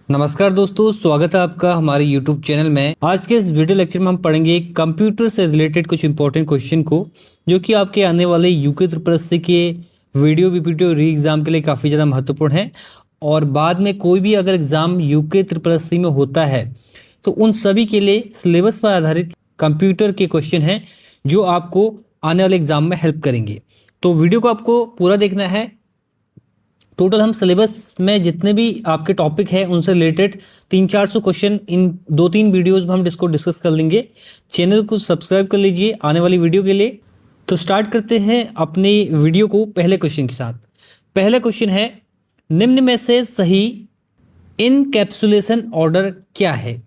नमस्कार दोस्तों, स्वागत है आपका हमारे YouTube चैनल में। आज के इस वीडियो लेक्चर में हम पढ़ेंगे कंप्यूटर से रिलेटेड कुछ इंपॉर्टेंट क्वेश्चन को, जो कि आपके आने वाले यूके ट्रिपल एस सी के वीडियो बीपीटी और री एग्ज़ाम के लिए काफ़ी ज़्यादा महत्वपूर्ण है। और बाद में कोई भी अगर exam UK triple S C में होता है तो उन सभी के लिए सिलेबस पर आधारित कंप्यूटर के क्वेश्चन हैं, जो आपको आने वाले एग्ज़ाम में हेल्प करेंगे। तो वीडियो को आपको पूरा देखना है। टोटल हम सिलेबस में जितने भी आपके टॉपिक हैं उनसे रिलेटेड 300-400 क्वेश्चन इन 2-3 वीडियोस में हम इसको डिस्कस कर लेंगे। चैनल को सब्सक्राइब कर लीजिए आने वाली वीडियो के लिए। तो स्टार्ट करते हैं अपनी वीडियो को पहले क्वेश्चन के साथ। पहला क्वेश्चन है, निम्न में से सही इनकैप्सुलेशन ऑर्डर क्या है?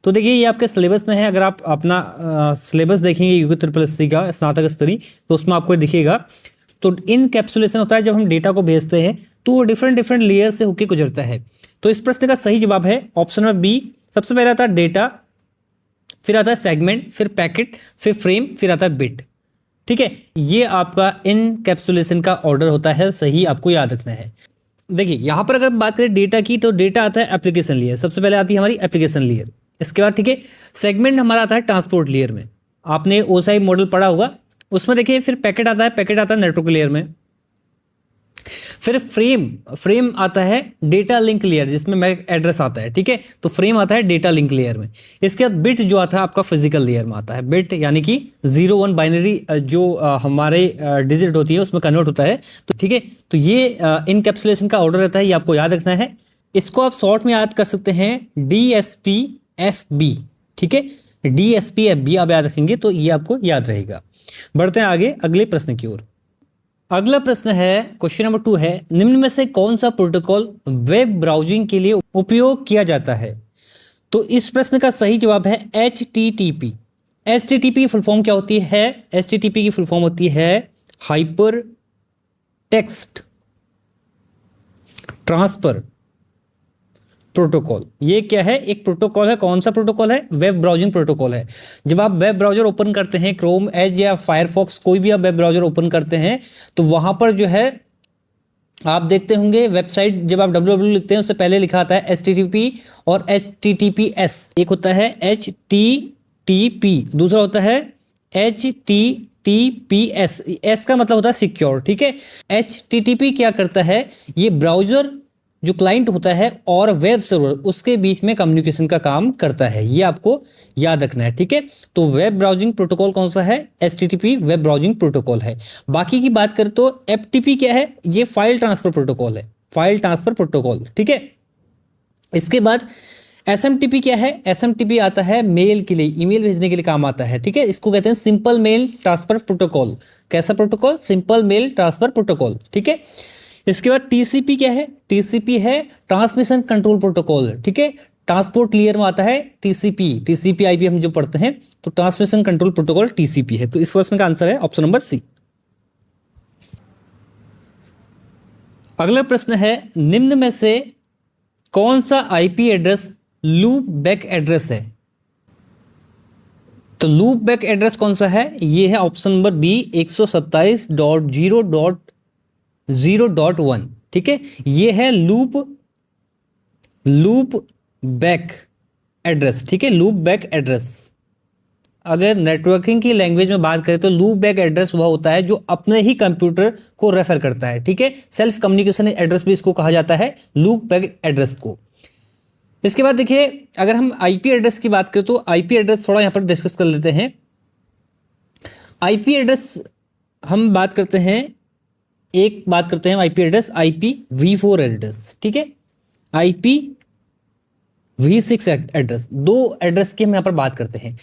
तो देखिए, ये आपके सिलेबस में है। अगर आप अपना सिलेबस देखेंगे यूके ट्रिपल एस सी का स्नातक स्तरीय, तो उसमें आपको दिखेगा। तो इनकैप्सुलेशन होता है जब हम डेटा को भेजते हैं तो वो डिफरेंट लेयर से होकर गुजरता है। तो इस प्रश्न का सही जवाब है ऑप्शन नंबर बी। सबसे पहले आता है डेटा, फिर आता है सेगमेंट, फिर पैकेट, फिर फ्रेम, फिर आता है बिट। ठीक है, ये आपका इनकैप्सुलेशन का ऑर्डर होता है, सही आपको याद रखना है। देखिए, यहां पर अगर बात करें डेटा की, तो डेटा आता है एप्लीकेशन लेयर, सबसे पहले आती है हमारी एप्लीकेशन लेयर। इसके बाद ठीक है, सेगमेंट हमारा आता है ट्रांसपोर्ट लेयर में, आपने ओसाई मॉडल पढ़ा होगा उसमें। देखिए, फिर पैकेट आता है नेटवर्क लेयर में। फिर फ्रेम आता है डेटा लिंक लेयर, जिसमें मैक एड्रेस आता है। ठीक है, तो फ्रेम आता है डेटा लिंक लेयर में। इसके बाद बिट जो आता है आपका फिजिकल लेयर में आता है। बिट यानी कि 0-1 बाइनरी जो हमारे डिजिट होती है उसमें कन्वर्ट होता है। तो ठीक है, तो ये इनकैप्सुलेशन का ऑर्डर रहता है, ये आपको याद रखना है। इसको आप शॉर्ट में याद कर सकते हैं DSPFB। ठीक है, DSPFB आप याद रखेंगे तो ये आपको याद रहेगा। बढ़ते हैं आगे अगले प्रश्न की ओर। अगला प्रश्न है, क्वेश्चन नंबर 2 है, निम्न में से कौन सा प्रोटोकॉल वेब ब्राउजिंग के लिए उपयोग किया जाता है? तो इस प्रश्न का सही जवाब है HTTP। HTTP फुल फॉर्म क्या होती है? HTTP की फुल फॉर्म होती है हाइपर टेक्स्ट ट्रांसफर प्रोटोकॉल। ये क्या है? एक प्रोटोकॉल है। कौन सा प्रोटोकॉल है? वेब ब्राउजिंग प्रोटोकॉल है। जब आप वेब ब्राउजर ओपन करते हैं, क्रोम, एज या फायरफॉक्स, कोई भी आप वेब ब्राउजर ओपन करते हैं, तो वहां पर जो है आप देखते होंगे वेबसाइट, जब आप www लिखते हैं उससे पहले लिखा आता है HTTP और HTTPS। एक होता है HTTP, दूसरा होता है HTTPS। एस का मतलब होता है सिक्योर। ठीक है, HTTP क्या करता है? ये ब्राउजर जो क्लाइंट होता है और वेब सर्वर, उसके बीच में कम्युनिकेशन का काम करता है। ये आपको याद रखना है। ठीक है, तो वेब ब्राउजिंग प्रोटोकॉल कौन सा है? HTTP वेब ब्राउजिंग प्रोटोकॉल है। बाकी की बात करें तो FTP क्या है? ये फाइल ट्रांसफर प्रोटोकॉल है, फाइल ट्रांसफर प्रोटोकॉल। ठीक है, इसके बाद SMTP क्या है? SMTP आता है मेल के लिए, ईमेल भेजने के लिए काम आता है। ठीक है, इसको कहते हैं सिंपल मेल ट्रांसफर प्रोटोकॉल। कैसा protocol? Simple mail transfer protocol. ठीक है, इसके बाद TCP क्या है? TCP है ट्रांसमिशन कंट्रोल प्रोटोकॉल। ठीक है, ट्रांसपोर्ट लेयर में आता है TCP IP हम जो पढ़ते हैं, तो ट्रांसमिशन कंट्रोल प्रोटोकॉल TCP है। तो इस क्वेश्चन का आंसर है ऑप्शन नंबर सी। अगला प्रश्न है, निम्न में से कौन सा IP address loop back address है? तो लूप बैक एड्रेस कौन सा है? ये है ऑप्शन नंबर बी, 127.0.0.1। ठीक है, ये है लूप बैक एड्रेस। ठीक है, लूप बैक एड्रेस। अगर नेटवर्किंग की लैंग्वेज में बात करें तो लूप बैक एड्रेस वह होता है जो अपने ही कंप्यूटर को रेफर करता है। ठीक है, सेल्फ कम्युनिकेशन एड्रेस भी इसको कहा जाता है, लूप बैक एड्रेस को। इसके बाद देखिए, अगर हम IP एड्रेस की बात करें तो IP एड्रेस थोड़ा यहां पर डिस्कस कर लेते हैं। IP एड्रेस हम बात करते हैं, एक बात करते हैं IP एड्रेस, IPv4 एड्रेस। ठीक है, IPv6 एड्रेस, दो एड्रेस की हम यहां पर बात करते हैं।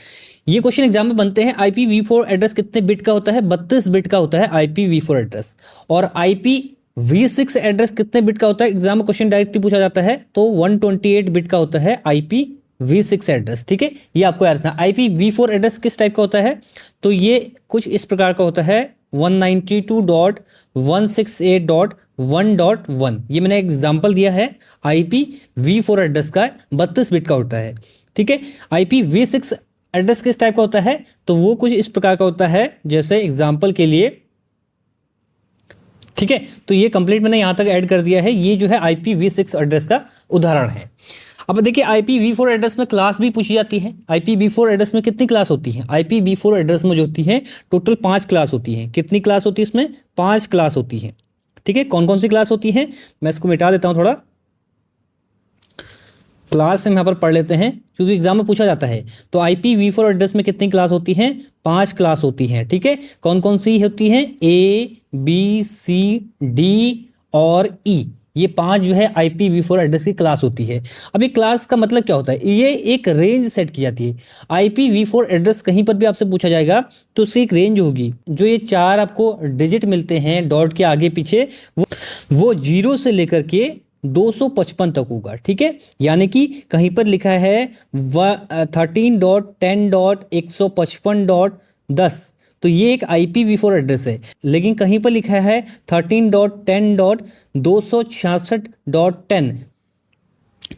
ये क्वेश्चन एग्जाम में बनते हैं। IPv4 एड्रेस कितने बिट का होता है? 32 बिट का होता है IPv4 एड्रेस। और IPv6 एड्रेस कितने बिट का होता है? एग्जाम में क्वेश्चन डायरेक्टली पूछा जाता है, तो 128 बिट का होता है IPv6 एड्रेस। ठीक है, ये आपको याद रखना। IPv4 एड्रेस किस टाइप का होता है? तो ये कुछ इस प्रकार का होता है, 192.168.1.1। ये मैंने एग्जाम्पल दिया है IPv4 एड्रेस का, 32 बिट का होता है। ठीक है, IPv6 एड्रेस किस टाइप का होता है? तो वो कुछ इस प्रकार का होता है, जैसे एग्जाम्पल के लिए ठीक है, तो ये कंप्लीट मैंने यहाँ तक ऐड कर दिया है। ये जो है IPv6 एड्रेस का उदाहरण है। अब देखिए IPv4 एड्रेस में क्लास भी पूछी जाती है। IPv4 एड्रेस में कितनी क्लास होती है? IPv4 एड्रेस में जो होती है टोटल 5 क्लास होती है। कितनी क्लास होती है इसमें? 5 क्लास होती है। ठीक है, कौन कौन सी क्लास होती है? मैं इसको मिटा देता हूँ, थोड़ा क्लास हम यहाँ पर पढ़ लेते हैं क्योंकि एग्जाम में पूछा जाता है। तो IPv4 एड्रेस में कितनी क्लास होती हैं? 5 क्लास होती हैं। ठीक है, कौन कौन सी होती हैं? A B C D और E, ये 5 जो है IPv4 एड्रेस की क्लास होती है। अब ये क्लास का मतलब क्या होता है? ये एक रेंज सेट की जाती है। IPv4 एड्रेस कहीं पर भी आपसे पूछा जाएगा तो उसकी एक रेंज होगी। जो ये 4 आपको डिजिट मिलते हैं डॉट के आगे पीछे, वो 0 से लेकर के 255 तक होगा। ठीक है, यानी कि कहीं पर लिखा है 13.10.155.10, तो ये एक IPv4 एड्रेस है। लेकिन कहीं पर लिखा है 13.10.266.10,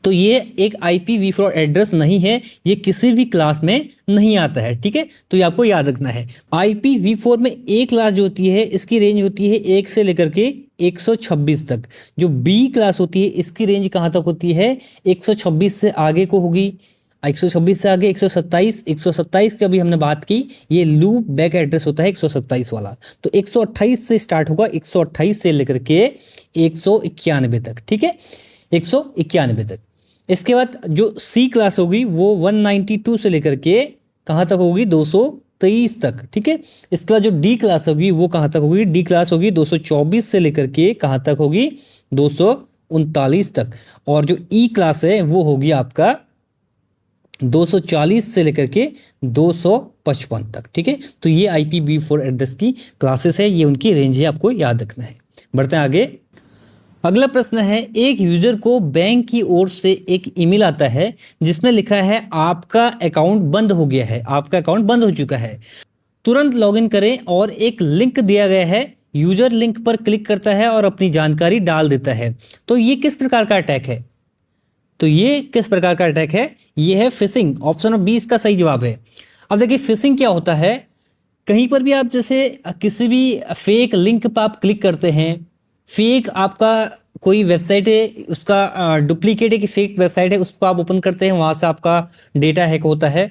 तो ये एक IPv4 एड्रेस नहीं है, ये किसी भी क्लास में नहीं आता है। ठीक है, तो ये आपको याद रखना है। IPv4 में एक क्लास जो होती है इसकी रेंज होती है 1 से लेकर के 126 तक। जो B क्लास होती है इसकी रेंज कहाँ तक होती है? 126 से आगे को होगी। 126 से आगे 127, 127 की अभी हमने बात की, ये लूप बैक एड्रेस होता है 127 वाला। तो 128 से स्टार्ट होगा, 128 से लेकर के 191 तक। ठीक है, 191 तक। इसके बाद जो C क्लास होगी वो 192 से लेकर के कहाँ तक होगी? 223 तक। ठीक है, इसके बाद जो D क्लास होगी वो कहाँ तक होगी? D क्लास होगी 224 से लेकर के कहाँ तक होगी? 239 तक। और जो E क्लास है वो होगी आपका 240 से लेकर के 255 तक। ठीक है, तो ये IPv4 एड्रेस की क्लासेस है, ये उनकी रेंज है, आपको याद रखना है। बढ़ते हैं आगे। अगला प्रश्न है, एक यूजर को बैंक की ओर से एक ईमेल आता है जिसमें लिखा है आपका अकाउंट बंद हो गया है, आपका अकाउंट बंद हो चुका है, तुरंत लॉगिन करें, और एक लिंक दिया गया है। यूजर लिंक पर क्लिक करता है और अपनी जानकारी डाल देता है। तो ये किस प्रकार का अटैक है? तो ये किस प्रकार का अटैक है? ये है फिशिंग। ऑप्शन नंबर 20 का सही जवाब है। अब देखिए फिशिंग क्या होता है? कहीं पर भी आप जैसे किसी भी फेक लिंक पर आप क्लिक करते हैं, फेक आपका कोई वेबसाइट है, उसका डुप्लीकेट है कि फेक वेबसाइट है, उसको आप ओपन करते हैं, वहां से आपका डेटा हैक होता है।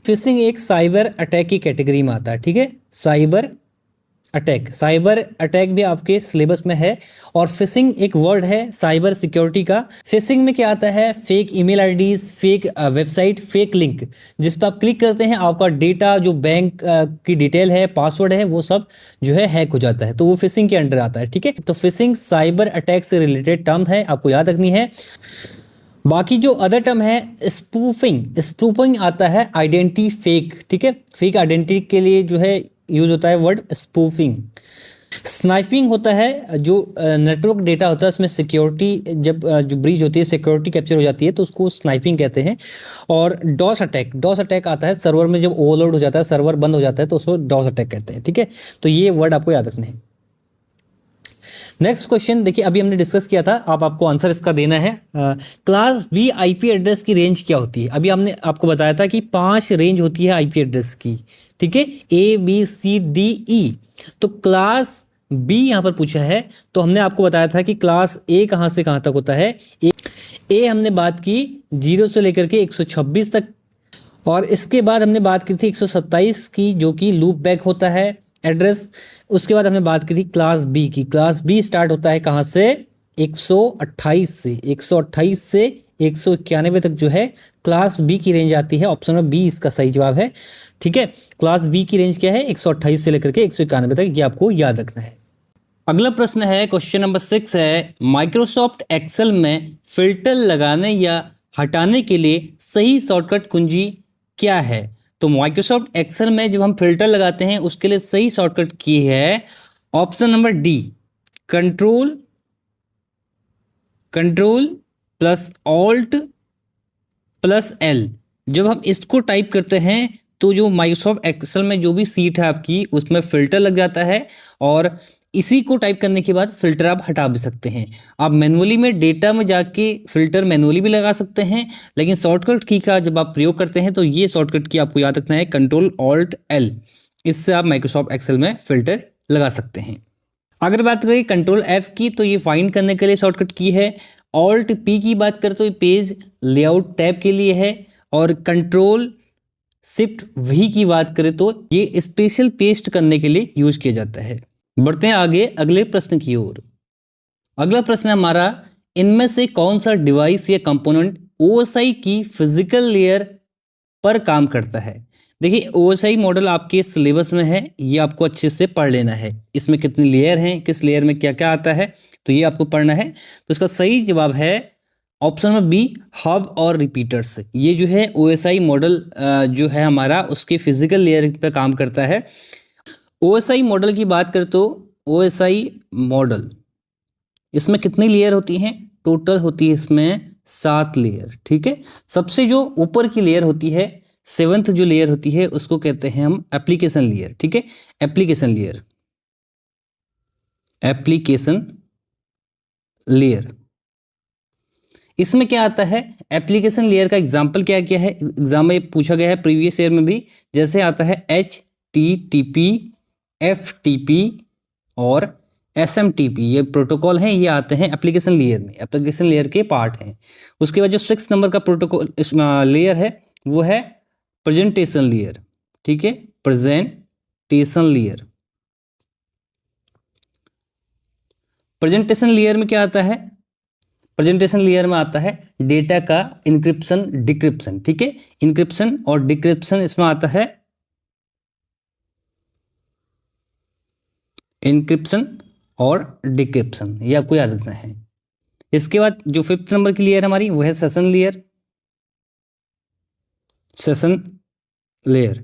फिशिंग एक साइबर अटैक की कैटेगरी में आता है। ठीक है, साइबर अटैक भी आपके सिलेबस में है। और फिशिंग एक वर्ड है साइबर सिक्योरिटी का। फिशिंग में क्या आता है? Fake email IDs, fake website, fake link, जिस पर आप क्लिक करते हैं आपका डेटा, जो बैंक की डिटेल है, पासवर्ड है, वो सब जो है हैक हो जाता है, तो वो फिशिंग के अंडर आता है। ठीक है, तो फिशिंग साइबर अटैक से रिलेटेड टर्म है, आपको याद रखनी है। बाकी जो अदर टर्म है स्पूफिंग आता है आइडेंटिटी फेक। ठीक है, फेक आइडेंटिटी के लिए जो है यूज होता है वर्ड स्पूफिंग। स्नाइपिंग होता है जो नेटवर्क डेटा होता है उसमें सिक्योरिटी जब जो ब्रीच होती है, सिक्योरिटी कैप्चर हो जाती है, तो उसको स्नाइपिंग कहते हैं। और डॉस अटैक आता है सर्वर में जब ओवरलोड हो जाता है, सर्वर बंद हो जाता है, तो उसको डॉस अटैक कहते हैं। ठीक है, तो ये वर्ड आपको याद रखने हैं। नेक्स्ट क्वेश्चन देखिए, अभी हमने डिस्कस किया था, आपको आंसर इसका देना है। क्लास B आईपी एड्रेस की रेंज क्या होती है? अभी हमने आपको बताया था कि 5 रेंज होती है आईपी एड्रेस की। ठीक है, ABCDE। तो क्लास B यहाँ पर पूछा है, तो हमने आपको बताया था कि क्लास A कहाँ से कहाँ तक होता है। ए हमने बात की 0 से लेकर के 126 तक, और इसके बाद हमने बात की थी 127 की, जो कि लूप बैक होता है एड्रेस। उसके बाद हमने बात की थी क्लास B की। क्लास B स्टार्ट होता है कहाँ से? 128 से 191 तक जो है क्लास B की रेंज आती है। ऑप्शन नंबर B इसका सही जवाब है। ठीक है, क्लास B की रेंज क्या है? 128 से लेकर के 191 तक, ये आपको याद रखना है। अगला प्रश्न है, क्वेश्चन नंबर 6 है, माइक्रोसॉफ्ट एक्सेल में फिल्टर लगाने या हटाने के लिए सही शॉर्टकट कुंजी क्या है? तो माइक्रोसॉफ्ट एक्सेल में जब हम फिल्टर लगाते हैं उसके लिए सही शॉर्टकट की है option number D, control plus alt plus L। जब हम इसको टाइप करते हैं तो जो माइक्रोसॉफ्ट एक्सेल में जो भी सीट है आपकी उसमें फिल्टर लग जाता है, और इसी को टाइप करने के बाद फिल्टर आप हटा भी सकते हैं। आप मैनुअली में डेटा में जाके फिल्टर मैनुअली भी लगा सकते हैं, लेकिन शॉर्टकट की का जब आप प्रयोग करते हैं तो ये शॉर्टकट की आपको याद रखना है, कंट्रोल ऑल्ट L। इससे आप माइक्रोसॉफ्ट एक्सेल में फिल्टर लगा सकते हैं। अगर बात करें कंट्रोल F की तो ये फाइंड करने के लिए शॉर्टकट की है। ऑल्ट P की बात करें तो ये पेज लेआउट टैब के लिए है। और कंट्रोल शिफ्ट V की बात करें तो ये स्पेशल पेस्ट करने के लिए यूज किया जाता है। बढ़ते हैं आगे अगले प्रश्न की ओर। अगला प्रश्न है हमारा, इनमें से कौन सा डिवाइस या कंपोनेंट OSI की फिजिकल लेयर पर काम करता है। देखिए OSI मॉडल आपके सिलेबस में है, ये आपको अच्छे से पढ़ लेना है। इसमें कितनी लेयर हैं, किस लेयर में क्या क्या आता है, तो ये आपको पढ़ना है। तो इसका सही जवाब है ऑप्शन में बी, हब और रिपीटर्स। ये जो है OSI मॉडल जो है हमारा उसके फिजिकल लेयर पे काम करता है। OSI मॉडल की बात करें तो OSI मॉडल इसमें कितनी लेयर होती हैं, टोटल होती है इसमें 7 लेयर। ठीक है, सबसे जो ऊपर की लेयर होती है, 7th जो लेयर होती है उसको कहते हैं हम एप्लीकेशन लेयर। ठीक है, एप्लीकेशन लेयर, एप्लीकेशन लेयर। इसमें क्या आता है, एप्लीकेशन लेयर का एग्जाम्पल क्या क्या है, एग्जाम में पूछा गया है प्रीवियस ईयर में भी। जैसे आता है HTTP, FTP और SMTP, ये प्रोटोकॉल हैं, ये आते हैं एप्लीकेशन लेयर में, एप्लीकेशन लेयर के पार्ट हैं। उसके बाद जो 6 नंबर का प्रोटोकॉल लेयर है वो है प्रेजेंटेशन लेयर। ठीक है, प्रेजेंटेशन लेयर। प्रेजेंटेशन लेयर में क्या आता है, प्रेजेंटेशन लेयर में आता है डेटा का इंक्रिप्शन डिक्रिप्शन। ठीक है, इंक्रिप्शन और डिक्रिप्शन इसमें आता है, इंक्रिप्शन और डिक्रिप्शन, ये आपको याद रखना है। इसके बाद जो 5th नंबर की लेयर हमारी वो है session layer, session layer.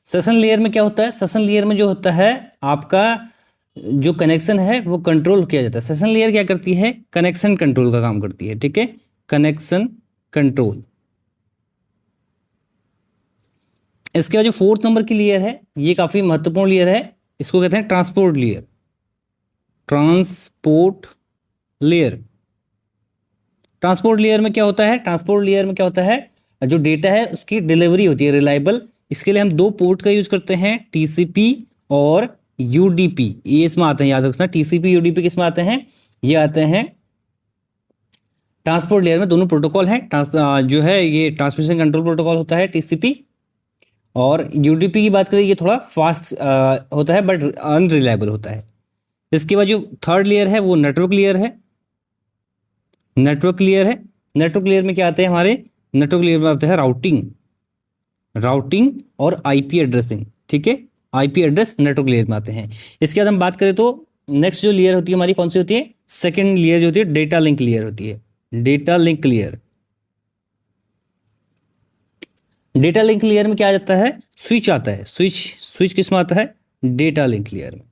Session layer में क्या होता है, सेशन लेयर में जो होता है आपका जो कनेक्शन है वो कंट्रोल किया जाता है। सेशन लेयर क्या करती है, कनेक्शन कंट्रोल का काम करती है। ठीक है, कनेक्शन कंट्रोल। इसके बाद जो 4th नंबर की लेयर है ये काफी महत्वपूर्ण लेयर है, इसको कहते हैं transport layer, transport layer. Transport layer में क्या होता है, ट्रांसपोर्ट लेयर में क्या होता है, जो डेटा है उसकी डिलीवरी होती है रिलायबल। इसके लिए हम 2 पोर्ट का यूज करते हैं, TCP और UDP, ये इसमें आते हैं, याद रखना। TCP UDP किस में आते हैं, ये आते हैं ट्रांसपोर्ट लेयर में। दोनों प्रोटोकॉल हैं, जो है ये ट्रांसमिशन कंट्रोल प्रोटोकॉल होता है TCP, और UDP की बात करें ये थोड़ा फास्ट होता है बट अनरिलायबल होता है। इसके बाद जो 3rd लेयर है वो नेटवर्क लेयर है, नेटवर्क लेयर है। नेटवर्क लेयर में क्या आते हैं हमारे, नेटवर्क लेयर में आते हैं राउटिंग, राउटिंग और IP एड्रेसिंग। ठीक है, IP एड्रेस नेटवर्क लेयर में आते हैं। इसके बाद हम बात करें तो नेक्स्ट जो लेयर होती है हमारी कौन सी होती है, सेकेंड लेयर जो होती है डेटा लिंक लेयर होती है, data link layer. Data link layer में क्या आ जाता है, स्विच आता है, स्विच किस में आता है, डेटा लिंक लेयर में।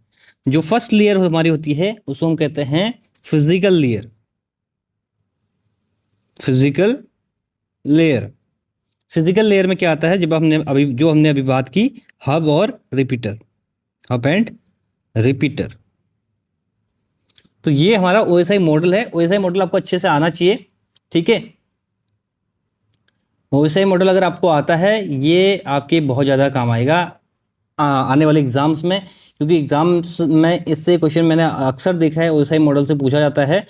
जो फर्स्ट लेयर हमारी होती है उसको हम कहते हैं physical layer, physical layer. Physical layer में क्या आता है, जब हमने अभी बात की, हब और रिपीटर, हब एंड रिपीटर। तो ये हमारा OSI मॉडल है। OSI मॉडल आपको अच्छे से आना चाहिए। ठीक है, OSI मॉडल अगर आपको आता है ये आपके बहुत ज़्यादा काम आएगा आने वाले एग्जाम्स में, क्योंकि एग्जाम्स में इससे क्वेश्चन मैंने अक्सर देखा है OSI मॉडल से पूछा जाता है,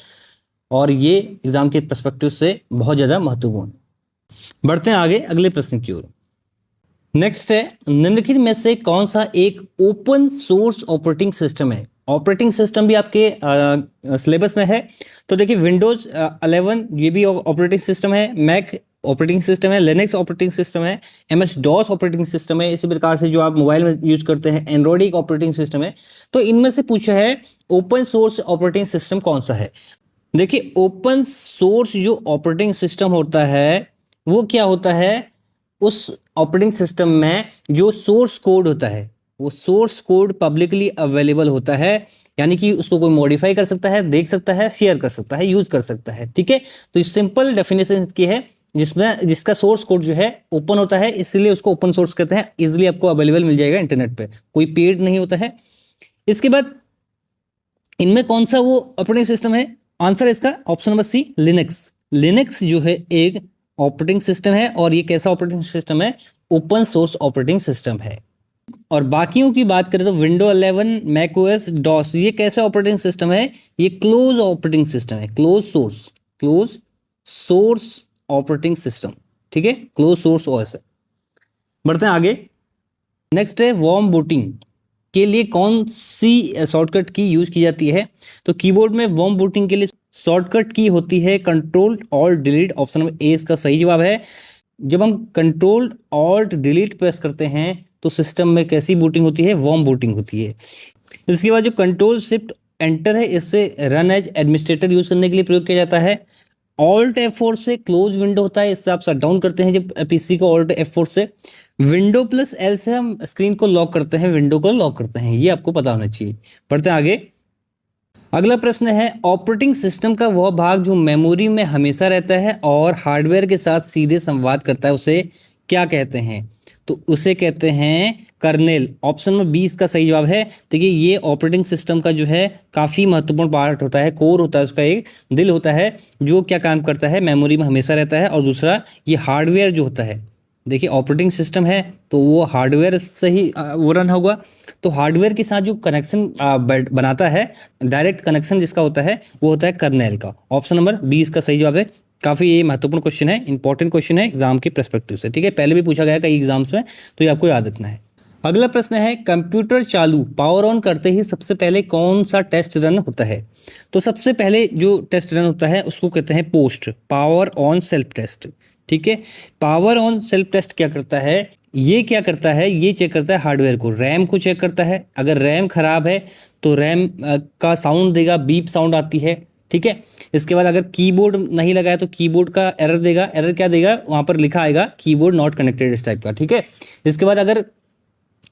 और ये एग्जाम के पर्सपेक्टिव से बहुत ज़्यादा महत्वपूर्ण। बढ़ते हैं आगे अगले प्रश्न की ओर। नेक्स्ट है, निम्नलिखित में से कौन सा एक ओपन सोर्स ऑपरेटिंग सिस्टम है। ऑपरेटिंग सिस्टम भी आपके सिलेबस में है। तो देखिए विंडोज 11 ये भी ऑपरेटिंग सिस्टम है, मैक ऑपरेटिंग सिस्टम है, लिनक्स ऑपरेटिंग सिस्टम है, MS-DOS ऑपरेटिंग सिस्टम है। इसी प्रकार से जो आप मोबाइल में यूज करते हैं एंड्रॉइड एक ऑपरेटिंग सिस्टम है। तो इनमें से पूछा है ओपन सोर्स ऑपरेटिंग सिस्टम कौन सा है। देखिए ओपन सोर्स जो ऑपरेटिंग सिस्टम होता है वो क्या होता है, उस ऑपरेटिंग सिस्टम में जो सोर्स कोड होता है वो सोर्स कोड पब्लिकली अवेलेबल होता है, यानी कि उसको कोई मॉडिफाई कर सकता है, देख सकता है, शेयर कर सकता है, यूज कर सकता है। ठीक है, तो इस सिंपल डेफिनेशन इसकी है, जिसका सोर्स कोड जो है ओपन होता है, इसलिए उसको ओपन सोर्स कहते हैं। इजिली आपको अवेलेबल मिल जाएगा इंटरनेट पे, कोई पेड नहीं होता है। इसके बाद इनमें कौन सा वो ऑपरेटिंग सिस्टम है, आंसर इसका option number C, Linux. Linux जो है एक ऑपरेटिंग सिस्टम है, और ये कैसा ऑपरेटिंग सिस्टम है, ओपन सोर्स ऑपरेटिंग सिस्टम है। और बाकियों की बात करें तो विंडो 11, मैक ओएस, डॉस, ये कैसा ऑपरेटिंग सिस्टम है? ये क्लोज ऑपरेटिंग सिस्टम है, क्लोज सोर्स ऑपरेटिंग सिस्टम, ठीक है, क्लोज सोर्स ओएस है। बढ़ते हैं आगे। नेक्स्ट है वार्म बूटिंग के लिए कौन सी शॉर्टकट की यूज की जाती है? तो कीबोर्ड में वार्म बूटिंग के लिए शॉर्टकट की होती है control alt delete, option number A इसका सही जवाब है। जब हम कंट्रोल ऑल्ट डिलीट प्रेस करते हैं तो सिस्टम में कैसी बूटिंग होती है? वार्म बूटिंग होती है। इसके बाद जो कंट्रोल शिफ्ट एंटर है, इससे रन एज एडमिनिस्ट्रेटर यूज करने के लिए प्रयोग किया जाता है। ऑल्ट F4 से क्लोज विंडो होता है, इससे आप शट डाउन करते हैं जब पीसी को ऑल्ट F4 से। विंडो प्लस एल से हम स्क्रीन को लॉक करते हैं, विंडो को लॉक करते हैं, ये आपको पता होना चाहिए। बढ़ते हैं आगे। अगला प्रश्न है ऑपरेटिंग सिस्टम का वह भाग जो मेमोरी में हमेशा रहता है और हार्डवेयर के साथ सीधे संवाद करता है, उसे क्या कहते हैं? तो उसे कहते हैं कर्नेल, ऑप्शन में 20 का सही जवाब है। देखिए ये ऑपरेटिंग सिस्टम का जो है काफ़ी महत्वपूर्ण पार्ट होता है, कोर होता है, उसका एक दिल होता है जो क्या काम करता है, मेमोरी में हमेशा रहता है। और दूसरा ये हार्डवेयर जो होता है, देखिए ऑपरेटिंग सिस्टम है तो वो हार्डवेयर से ही वो रन होगा, तो हार्डवेयर के साथ जो कनेक्शन बनाता है, डायरेक्ट कनेक्शन जिसका होता है वो होता है कर्नेल का। ऑप्शन नंबर 20 का सही जवाब है। काफ़ी ये महत्वपूर्ण क्वेश्चन है, इंपॉर्टेंट क्वेश्चन है एग्जाम के पर्सपेक्टिव से, ठीक है, पहले भी पूछा गया है कई एग्जाम्स में, तो ये आपको याद रखना है। अगला प्रश्न है कंप्यूटर चालू पावर ऑन करते ही सबसे पहले कौन सा टेस्ट रन होता है? तो सबसे पहले जो टेस्ट रन होता है उसको कहते हैं POST, power on self test, ठीक है। पावर ऑन सेल्फ टेस्ट क्या करता है? ये क्या करता है? ये चेक करता है हार्डवेयर को, रैम को चेक करता है। अगर रैम खराब है तो रैम का साउंड देगा, बीप साउंड आती है, ठीक है। इसके बाद अगर कीबोर्ड नहीं लगा है तो कीबोर्ड का एरर देगा, एरर क्या देगा? वहाँ पर लिखा आएगा कीबोर्ड नॉट कनेक्टेड इस टाइप का, ठीक है। इसके बाद अगर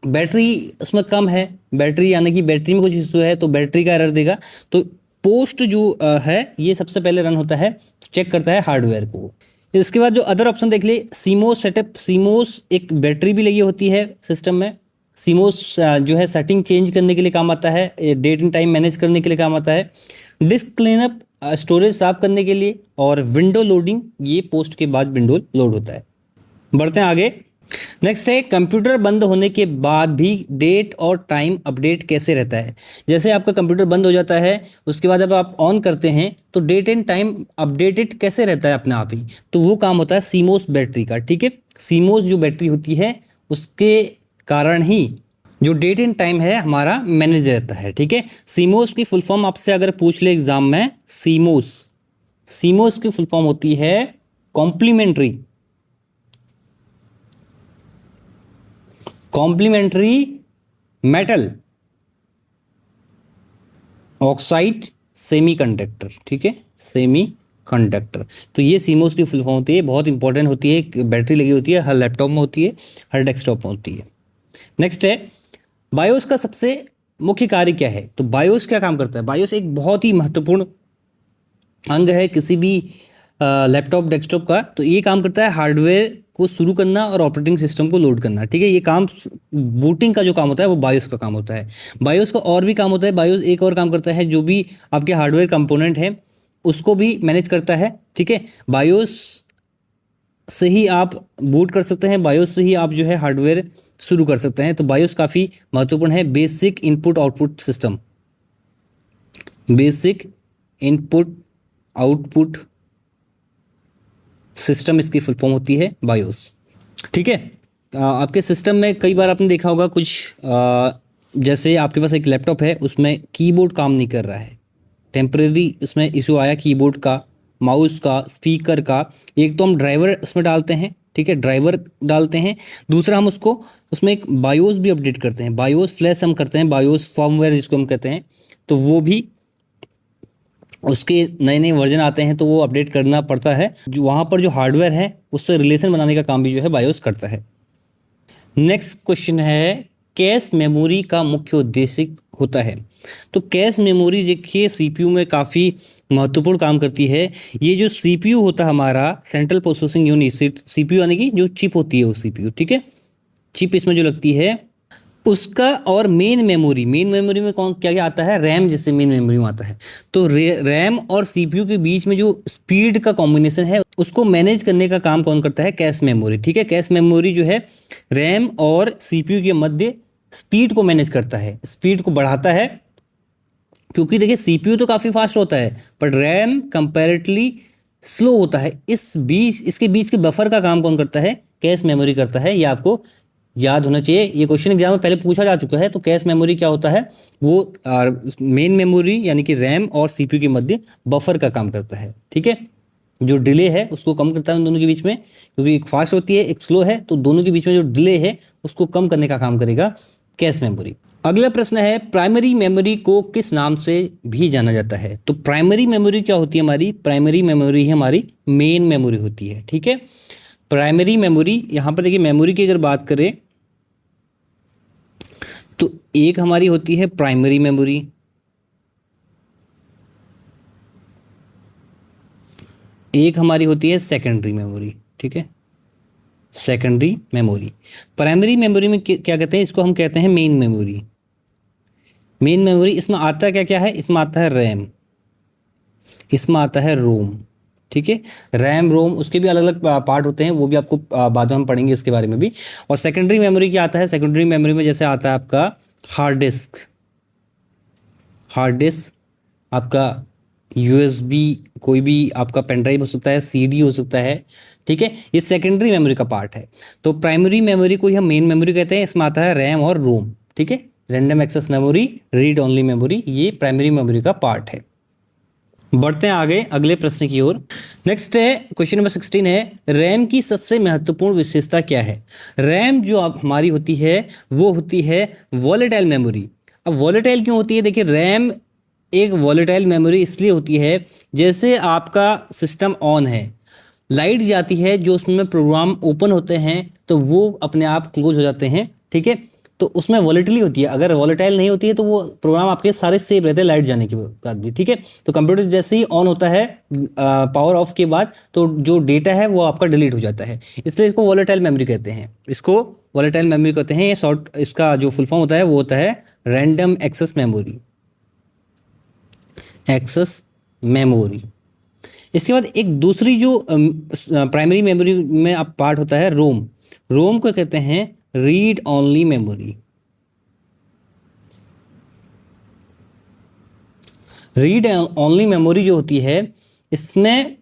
बैटरी उसमें कम है, बैटरी यानी कि बैटरी में कुछ इशू है तो बैटरी का एरर देगा। तो पोस्ट जो है ये सबसे पहले रन होता है, चेक करता है हार्डवेयर को। इसके बाद जो अदर ऑप्शन देख ले, सीमोस सेटअप, सीमोस एक बैटरी भी लगी होती है सिस्टम में। सीमोस जो है सेटिंग चेंज करने के लिए काम आता है, डेट एंड टाइम मैनेज करने के लिए काम आता है, डिस्क क्लीनअप स्टोरेज साफ करने के लिए, और विंडो लोडिंग, ये पोस्ट के बाद विंडो लोड होता है। बढ़ते हैं आगे। नेक्स्ट है कंप्यूटर बंद होने के बाद भी डेट और टाइम अपडेट कैसे रहता है? जैसे आपका कंप्यूटर बंद हो जाता है उसके बाद जब आप ऑन करते हैं तो डेट एंड टाइम अपडेटेड कैसे रहता है अपने आप ही? तो वो काम होता है सीमोस बैटरी का, ठीक है। सीमोस जो बैटरी होती है उसके कारण ही जो डेट एंड टाइम है हमारा मैनेज रहता है, ठीक है। सीमोस की फुल फॉर्म आपसे अगर पूछ ले एग्जाम में, सीमोस की फुल फॉर्म होती है कॉम्प्लीमेंट्री मेटल ऑक्साइड सेमीकंडक्टर, ठीक है, सेमीकंडक्टर। तो ये सीमोस की फुल फॉर्म होती है, बहुत इंपॉर्टेंट होती है, बैटरी लगी होती है, हर लैपटॉप में होती है, हर डेस्कटॉप में होती है। नेक्स्ट है बायोस का सबसे मुख्य कार्य क्या है? तो बायोस क्या काम करता है? बायोस एक बहुत ही महत्वपूर्ण अंग है किसी भी लैपटॉप डेस्कटॉप का। तो ये काम करता है हार्डवेयर को शुरू करना और ऑपरेटिंग सिस्टम को लोड करना, ठीक है। ये काम बूटिंग का जो काम होता है वो बायोस का काम होता है। बायोस का और भी काम होता है, बायोस एक और काम करता है, जो भी आपके हार्डवेयर कंपोनेंट है उसको भी मैनेज करता है, ठीक है। बायोस से ही आप बूट कर सकते हैं, बायोस से ही आप जो है हार्डवेयर शुरू कर सकते हैं। तो बायोस काफ़ी महत्वपूर्ण है। Basic input output system, basic input output system इसकी फुल फॉर्म होती है बायोस, ठीक है। आपके सिस्टम में कई बार आपने देखा होगा कुछ जैसे आपके पास एक लैपटॉप है उसमें कीबोर्ड काम नहीं कर रहा है, टेम्परेरी उसमें इशू आया कीबोर्ड का, माउस का, स्पीकर का। एक तो हम ड्राइवर उसमें डालते हैं, ठीक है, ड्राइवर डालते हैं। दूसरा हम उसको उसमें एक बायोस भी अपडेट करते हैं, बायोस फ्लैश हम करते हैं, बायोस फर्मवेयर जिसको हम कहते हैं, तो वो भी उसके नए नए वर्जन आते हैं तो वो अपडेट करना पड़ता है। जो वहाँ पर जो हार्डवेयर है उससे रिलेशन बनाने का काम भी जो है बायोस करता है। नेक्स्ट क्वेश्चन है कैश मेमोरी का मुख्य उद्देश्य होता है? तो कैश मेमोरी देखिए सीपीयू में काफ़ी महत्वपूर्ण काम करती है। ये जो सीपीयू होता है हमारा सेंट्रल प्रोसेसिंग यूनिट, सीपीयू यानी कि जो चिप होती है वो सीपीयू, ठीक है, चिप इसमें जो लगती है उसका, और मेन मेमोरी में कौन क्या क्या आता है? रैम, जिससे मेन मेमोरी में आता है। तो रैम और सीपीयू के बीच में जो स्पीड का कॉम्बिनेशन है उसको मैनेज करने का काम कौन करता है? कैश मेमोरी, ठीक है। कैश मेमोरी जो है रैम और सीपीयू के मध्य स्पीड को मैनेज करता है, स्पीड को बढ़ाता है, क्योंकि देखिए सीपीयू तो काफ़ी फास्ट होता है पर रैम कंपैरेटिवली स्लो होता है। इसके बीच के बफर का काम कौन करता है? कैश मेमोरी करता है। ये आपको याद होना चाहिए, ये क्वेश्चन एग्जाम में पहले पूछा जा चुका है। तो कैश मेमोरी क्या होता है? वो मेन मेमोरी यानी कि रैम और सीपीयू के मध्य बफर का काम करता है। ठीक है, जो डिले है उसको कम करता है उन दोनों के बीच में, क्योंकि एक फास्ट होती है एक स्लो है, तो दोनों के बीच में जो डिले है उसको कम करने का काम करेगा कैश मेमोरी। अगला प्रश्न है, प्राइमरी मेमोरी को किस नाम से भी जाना जाता है? तो प्राइमरी मेमोरी क्या होती है हमारी? प्राइमरी मेमोरी है हमारी मेन मेमोरी होती है। ठीक है, प्राइमरी मेमोरी, यहां पर देखिए मेमोरी की अगर बात करें तो एक हमारी होती है प्राइमरी मेमोरी, एक हमारी होती है सेकेंडरी मेमोरी। ठीक है, सेकेंडरी मेमोरी। प्राइमरी मेमोरी में क्या कहते हैं? इसको हम कहते हैं मेन मेमोरी। मेन मेमोरी, इसमें आता क्या क्या है? इसमें आता है रैम, इसमें आता है रोम। ठीक है, रैम रोम उसके भी अलग अलग पार्ट होते हैं, वो भी आपको बाद में हम पढ़ेंगे इसके बारे में भी। और सेकेंडरी मेमोरी क्या आता है? सेकेंडरी मेमोरी में जैसे आता है आपका हार्ड डिस्क, हार्ड डिस्क आपका यूएसबी, कोई भी आपका पेन ड्राइव हो सकता है, सीडी हो सकता है। ठीक है, ये सेकेंडरी मेमोरी का पार्ट है। तो प्राइमरी मेमोरी को ही हम मेन मेमोरी कहते हैं। इसमें आता है रैम और रोम। ठीक है, random access memory, read only memory, ये प्राइमरी मेमोरी का पार्ट है। बढ़ते हैं आगे अगले प्रश्न की ओर। नेक्स्ट है क्वेश्चन नंबर 16 है, रैम की सबसे महत्वपूर्ण विशेषता क्या है? रैम जो आप हमारी होती है वो होती है वॉलेटाइल मेमोरी। अब वॉलेटाइल क्यों होती है? देखिए रैम एक वॉलेटाइल मेमोरी इसलिए होती है, जैसे आपका सिस्टम ऑन है, लाइट जाती है, जो उसमें प्रोग्राम ओपन होते हैं तो वो अपने आप क्लोज हो जाते हैं। ठीक है, तो उसमें वॉलेटिली होती है। अगर वॉलेटाइल नहीं होती है तो वो प्रोग्राम आपके सारे सेव रहते हैं लाइट जाने के बाद भी। ठीक है, तो कंप्यूटर जैसे ही ऑन होता है पावर ऑफ के बाद, तो जो डेटा है वो आपका डिलीट हो जाता है, इसलिए इसको वॉलेटाइल मेमोरी कहते हैं। इसको वॉलेटाइल मेमोरी कहते हैं। ये शॉर्ट, इसका जो फुल फॉर्म होता है वो होता है random access memory, access memory. इसके बाद एक दूसरी जो प्राइमरी मेमोरी में आप पार्ट होता है रोम। रोम को कहते हैं read only memory. Read only memory जो होती है, इसमें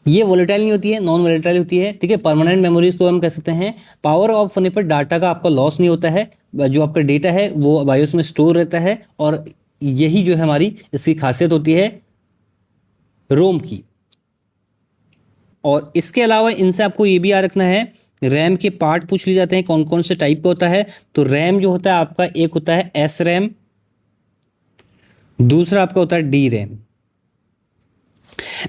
ये वोलेटाइल नहीं होती है, नॉन वोलेटाइल होती है। ठीक है, परमानेंट मेमोरीज को हम कह सकते हैं। पावर ऑफ होने पर डाटा का आपका लॉस नहीं होता है, जो आपका डेटा है वो बायोस में स्टोर रहता है, और यही जो है हमारी इसकी खासियत होती है रोम की। और इसके अलावा इनसे आपको ये भी याद रखना है, रैम के पार्ट पूछ लिए जाते हैं कौन कौन से टाइप का होता है। तो रैम जो होता है आपका, एक होता है एस रैम, दूसरा आपका होता है डी रैम।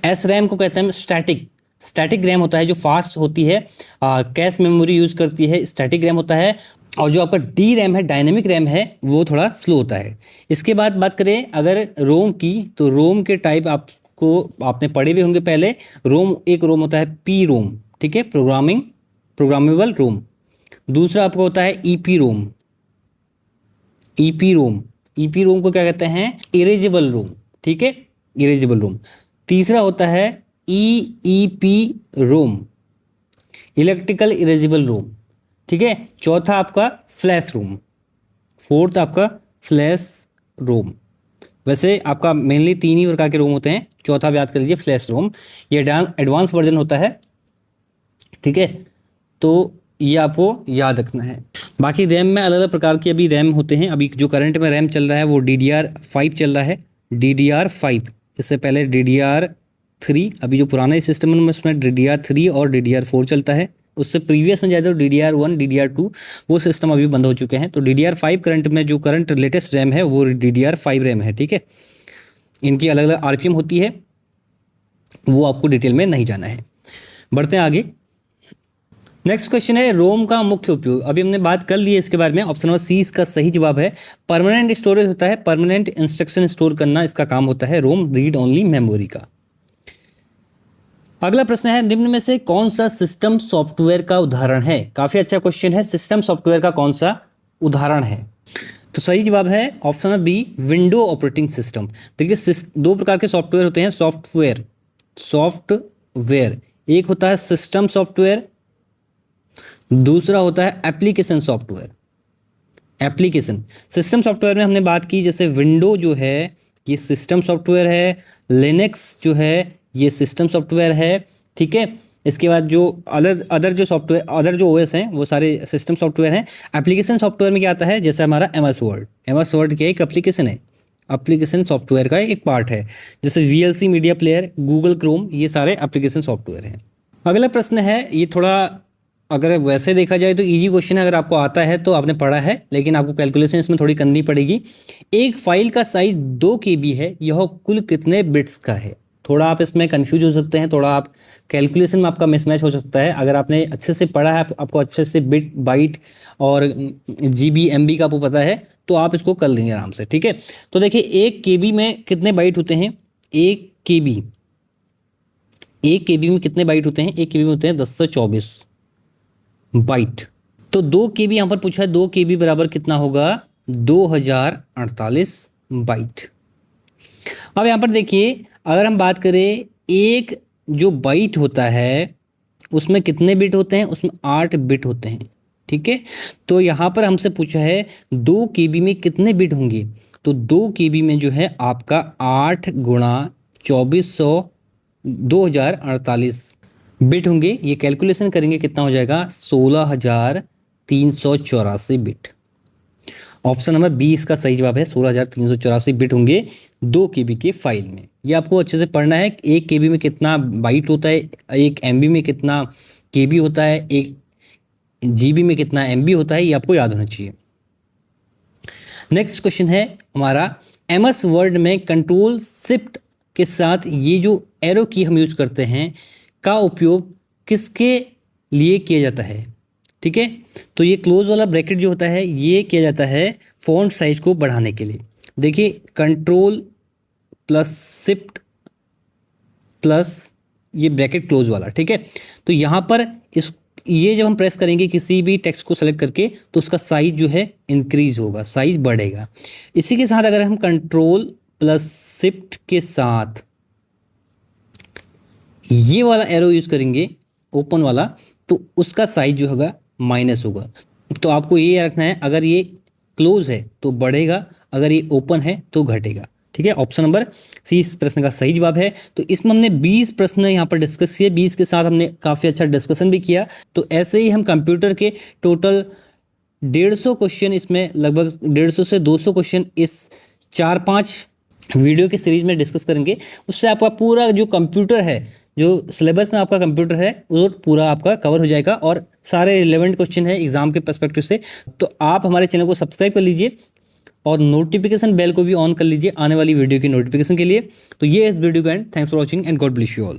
एस रैम को कहते हैं स्टैटिक, स्टैटिक रैम होता है जो फास्ट होती है, कैश मेमोरी यूज करती है, स्टैटिक रैम होता है। और जो आपका डी रैम है, डायनेमिक रैम है, वो थोड़ा स्लो होता है। इसके बाद बात करें अगर रोम की, तो रोम के टाइप आपको आपने पढ़े भी होंगे पहले। रोम, एक रोम होता है पी रोम, ठीक है, प्रोग्रामेबल रोम। दूसरा आपको होता है ईपी रोम, ईपी रोम, ईपी रोम को क्या कहते हैं? इरेजेबल रोम। ठीक है, इरेजेबल रोम। तीसरा होता है ईईपी रोम, इलेक्ट्रिकल इरेजेबल रोम। ठीक है, चौथा आपका फ्लैश रोम, फोर्थ आपका फ्लैश रोम। वैसे आपका मेनली तीन ही प्रकार के रोम होते हैं, चौथा भी याद कर लीजिए फ्लैश रोम, ये एडवांस वर्जन होता है। ठीक है, तो ये आपको याद रखना है। बाकी रैम में अलग अलग प्रकार के अभी रैम होते हैं। अभी जो करंट में रैम चल रहा है वो DDR5 चल रहा है, DDR5। इससे पहले DDR3, अभी जो पुराना सिस्टम है उसमें DDR3 और DDR4 चलता है। उससे प्रीवियस में जाते तो DDR1, DDR2, वो सिस्टम अभी बंद हो चुके हैं। तो DDR5 करंट में जो करंट लेटेस्ट रैम है वो DDR5 रैम है। ठीक है, इनकी अलग अलग RPM होती है, वो आपको डिटेल में नहीं जाना है। बढ़ते हैं आगे। नेक्स्ट क्वेश्चन है, रोम का मुख्य उपयोग। अभी हमने बात कर ली है इसके बारे में। ऑप्शन नंबर सी इसका सही जवाब है। परमानेंट स्टोरेज होता है, परमानेंट इंस्ट्रक्शन स्टोर करना इसका काम होता है रोम, रीड ओनली मेमोरी का। अगला प्रश्न है, निम्न में से कौन सा सिस्टम सॉफ्टवेयर का उदाहरण है? काफी अच्छा क्वेश्चन है, सिस्टम सॉफ्टवेयर का कौन सा उदाहरण है? तो सही जवाब है option number B, window operating system. देखिए दो प्रकार के सॉफ्टवेयर होते हैं, सॉफ्टवेयर एक होता है सिस्टम सॉफ्टवेयर, दूसरा होता है application software. Application. System software में हमने बात की, जैसे विंडो जो है ये सिस्टम सॉफ्टवेयर है, लिनक्स जो है ये सिस्टम सॉफ्टवेयर है, ठीक है। इसके बाद जो अदर जो सॉफ्टवेयर, अदर जो ओएस हैं वो सारे सिस्टम सॉफ्टवेयर हैं। एप्लीकेशन सॉफ्टवेयर में क्या आता है, जैसे हमारा एमएस वर्ड, एमएस वर्ड क्या एक एप्लीकेशन है, एप्लीकेशन सॉफ्टवेयर का एक पार्ट है। जैसे VLC media player, Google Chrome, ये सारे एप्लीकेशन सॉफ्टवेयर हैं। अगला प्रश्न है, ये थोड़ा अगर वैसे देखा जाए तो इजी क्वेश्चन है, अगर आपको आता है तो आपने पढ़ा है, लेकिन आपको कैलकुलेशन इसमें थोड़ी करनी पड़ेगी। एक फाइल का साइज 2 KB है, यह कुल कितने बिट्स का है। थोड़ा आप इसमें कंफ्यूज हो सकते हैं, थोड़ा आप कैलकुलेशन में आपका मिसमैच हो सकता है। अगर आपने अच्छे से पढ़ा है, आपको अच्छे से बिट बाइट और GB MB का आपको पता है, तो आप इसको कर लेंगे आराम से, ठीक है। तो देखिए 1 KB में कितने बाइट होते हैं, 1 KB में कितने बाइट होते हैं, 1 KB में होते हैं 1024 बाइट। तो 2 KB यहाँ पर पूछा है, 2 KB बराबर कितना होगा, 2048 बाइट। अब यहाँ पर देखिए, अगर हम बात करें एक जो बाइट होता है उसमें कितने बिट होते हैं, उसमें 8 बिट होते हैं, ठीक है। तो यहाँ पर हमसे पूछा है 2 KB में कितने बिट होंगे, तो 2 KB में जो है आपका 8 गुणा 2400 2048 बिट होंगे। ये कैलकुलेशन करेंगे कितना हो जाएगा, 16,384 बिट। ऑप्शन नंबर 20 का सही जवाब है, 16,384 बिट होंगे 2 KB के फाइल में। ये आपको अच्छे से पढ़ना है, 1 KB में कितना बाइट होता है, 1 MB में कितना KB होता है, 1 GB में कितना MB होता है, ये आपको याद होना चाहिए। नेक्स्ट क्वेश्चन है हमारा, MS वर्ड में कंट्रोल शिफ्ट के साथ ये जो एरो की हम यूज करते हैं का उपयोग किसके लिए किया जाता है, ठीक है। तो ये क्लोज वाला ब्रैकेट जो होता है ये किया जाता है फॉन्ट साइज को बढ़ाने के लिए। देखिए कंट्रोल प्लस शिफ्ट प्लस ये ब्रैकेट क्लोज वाला, ठीक है। तो यहाँ पर ये जब हम प्रेस करेंगे किसी भी टेक्स्ट को सेलेक्ट करके, तो उसका साइज जो है इंक्रीज होगा, साइज बढ़ेगा। इसी के साथ अगर हम कंट्रोल प्लस शिफ्ट के साथ ये वाला एरो यूज करेंगे ओपन वाला, तो उसका साइज जो होगा माइनस होगा। तो आपको ये रखना है, अगर ये क्लोज है तो बढ़ेगा, अगर ये ओपन है तो घटेगा, ठीक है। ऑप्शन नंबर सी इस प्रश्न का सही जवाब है। तो इसमें हमने 20 प्रश्न यहाँ पर डिस्कस किए, 20 के साथ हमने काफ़ी अच्छा डिस्कशन भी किया। तो ऐसे ही हम कंप्यूटर के टोटल 150 क्वेश्चन, इसमें लगभग 150 से 200 क्वेश्चन इस 4-5 वीडियो की सीरीज में डिस्कस करेंगे। उससे आपका पूरा जो कंप्यूटर है, जो सिलेबस में आपका कंप्यूटर है, वो पूरा आपका कवर हो जाएगा और सारे रिलेवेंट क्वेश्चन है एग्जाम के पर्सपेक्टिव से। तो आप हमारे चैनल को सब्सक्राइब कर लीजिए और नोटिफिकेशन बेल को भी ऑन कर लीजिए आने वाली वीडियो की नोटिफिकेशन के लिए। तो ये इस वीडियो का and, thanks for watching and God bless you all.